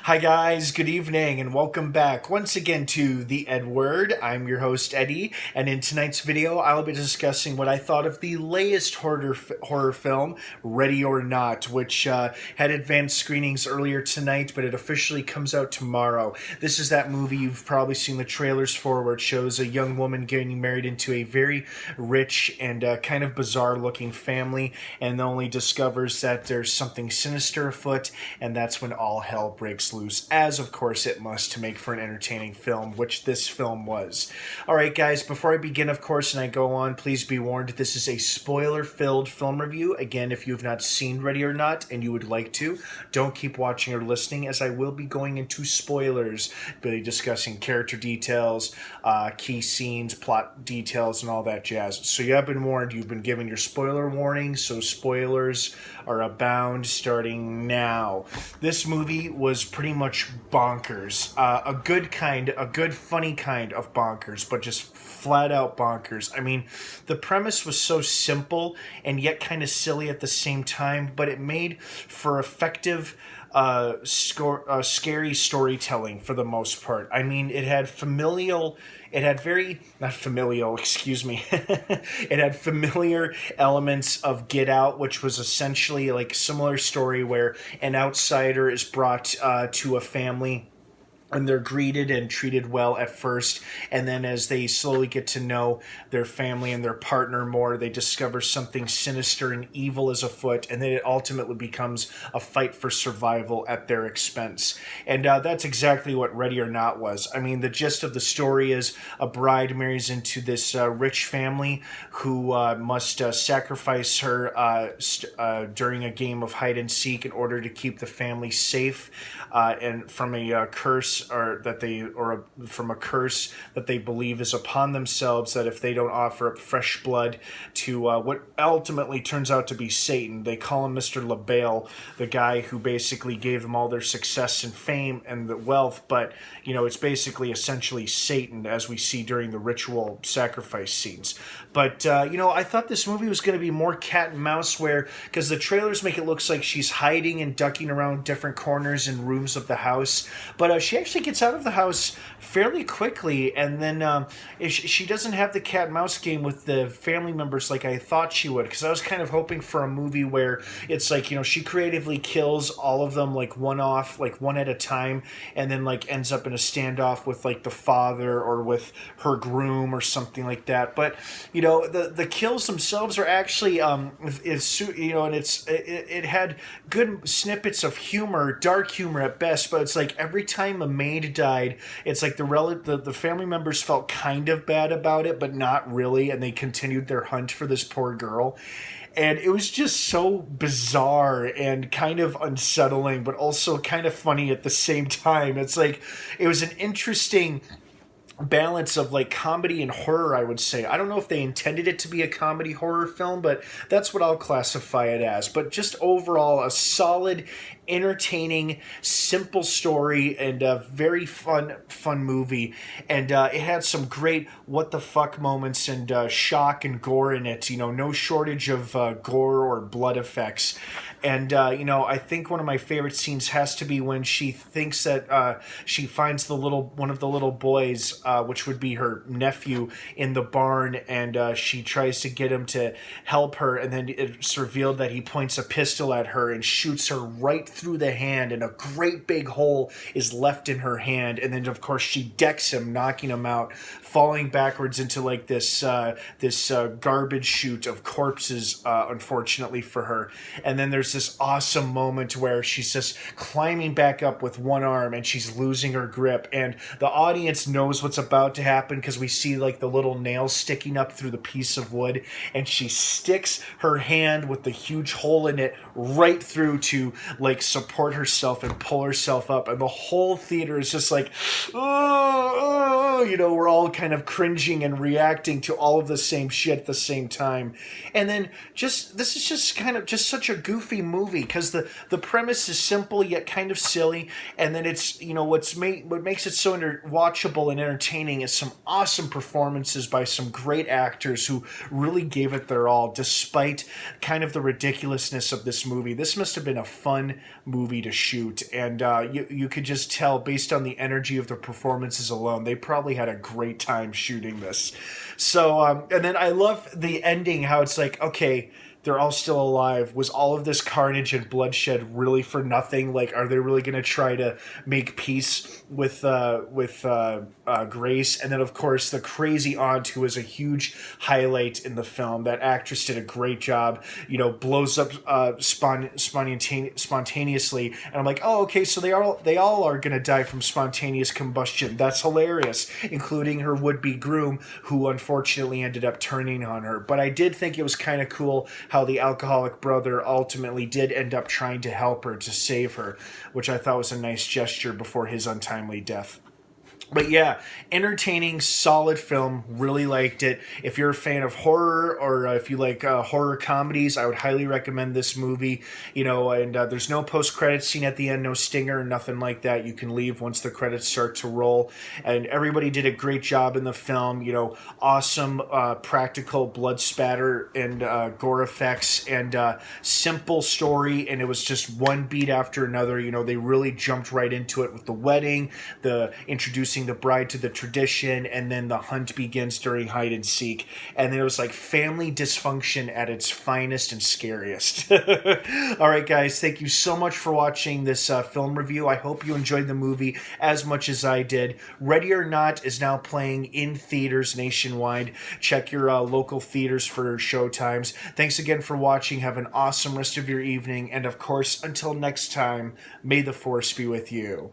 Hi guys, good evening and welcome back once again to the EdWord. I'm your host Eddie, and in tonight's video I'll be discussing what I thought of the latest horror film, Ready or Not, which had advanced screenings earlier tonight, but it officially comes out tomorrow. This is that movie you've probably seen the trailers for, where it shows a young woman getting married into a very rich and kind of bizarre looking family, and only discovers that there's something sinister afoot, and that's when all hell breaks loose, as of course it must, to make for an entertaining film, which this film was. Alright guys, before I begin, of course, and I go on, please be warned, this is a spoiler-filled film review. Again, if you have not seen Ready or Not and you would like to, don't keep watching or listening, as I will be going into spoilers, be discussing character details, key scenes, plot details, and all that jazz. So you have been warned, you've been given your spoiler warning, so spoilers are abound starting now. This movie was pretty much bonkers. A good funny kind of bonkers, but just flat out bonkers. I mean, the premise was so simple and yet kind of silly at the same time, but it made for effective scary storytelling for the most part. I mean, it had not familial, excuse me. It had familiar elements of Get Out, which was essentially like a similar story where an outsider is brought to a family, and they're greeted and treated well at first, and then as they slowly get to know their family and their partner more, they discover something sinister and evil is afoot, and then it ultimately becomes a fight for survival at their expense. And that's exactly what Ready or Not was. I mean, the gist of the story is a bride marries into this rich family who must sacrifice her during a game of hide and seek in order to keep the family safe and from a curse from a curse that they believe is upon themselves, that if they don't offer up fresh blood to what ultimately turns out to be Satan. They call him Mr. LaBelle, the guy who basically gave them all their success and fame and the wealth, but it's basically essentially Satan, as we see during the ritual sacrifice scenes. But I thought this movie was going to be more cat and mouse, because the trailers make it look like she's hiding and ducking around different corners and rooms of the house, but she actually gets out of the house fairly quickly, and then she doesn't have the cat and mouse game with the family members like I thought she would, because I was kind of hoping for a movie where it's like, she creatively kills all of them like one at a time, and then like ends up in a standoff with like the father or with her groom or something like that. But the kills themselves are actually it had good snippets of humor, dark humor at best, but it's like every time a maid died, it's like the family members felt kind of bad about it, but not really, and they continued their hunt for this poor girl. And it was just so bizarre and kind of unsettling, but also kind of funny at the same time. It's like, it was an interesting balance of like comedy and horror, I would say. I don't know if they intended it to be a comedy horror film, but that's what I'll classify it as. But just overall, a solid, entertaining, simple story, and a very fun movie. And it had some great what the fuck moments and shock and gore in it. No shortage of gore or blood effects. And I think one of my favorite scenes has to be when she thinks that she finds one of the little boys, which would be her nephew, in the barn, and she tries to get him to help her, and then it's revealed that he points a pistol at her and shoots her right through the hand, and a great big hole is left in her hand, and then of course she decks him, knocking him out, falling backwards into like this garbage chute of corpses, unfortunately for her. And then there's this awesome moment where she's just climbing back up with one arm and she's losing her grip, and the audience knows what's about to happen because we see like the little nails sticking up through the piece of wood, and she sticks her hand with the huge hole in it right through to like support herself and pull herself up, and the whole theater is just like, oh, we're all kind of cringing and reacting to all of the same shit at the same time. And then this is just kind of just such a goofy movie, because the premise is simple yet kind of silly, and then it's what makes it so watchable and entertaining entertaining and some awesome performances by some great actors who really gave it their all despite kind of the ridiculousness of this movie. This must have been a fun movie to shoot, and you could just tell based on the energy of the performances alone, they probably had a great time shooting this. So, and then I love the ending, how it's like, okay, they're all still alive. Was all of this carnage and bloodshed really for nothing? Like, are they really going to try to make peace with Grace? And then, of course, the crazy aunt, who is a huge highlight in the film. That actress did a great job. You know, blows up spontaneously, and I'm like, oh, okay, so they all are going to die from spontaneous combustion. That's hilarious, including her would-be groom, who unfortunately ended up turning on her. But I did think it was kind of cool how the alcoholic brother ultimately did end up trying to help her, to save her, which I thought was a nice gesture before his untimely death. But yeah, entertaining, solid film. Really liked it. If you're a fan of horror, or if you like horror comedies, I would highly recommend this movie. You know, and there's no post-credits scene at the end, no stinger, nothing like that. You can leave once the credits start to roll. And everybody did a great job in the film. You know, awesome practical blood spatter and gore effects, and simple story. And it was just one beat after another. You know, they really jumped right into it with the wedding, the introducing the bride to the tradition, and then the hunt begins during hide and seek. And then it was like family dysfunction at its finest and scariest. All right, guys, thank you so much for watching this film review. I hope you enjoyed the movie as much as I did. Ready or Not is now playing in theaters nationwide. Check your local theaters for show times. Thanks again for watching. Have an awesome rest of your evening. And of course, until next time, may the force be with you.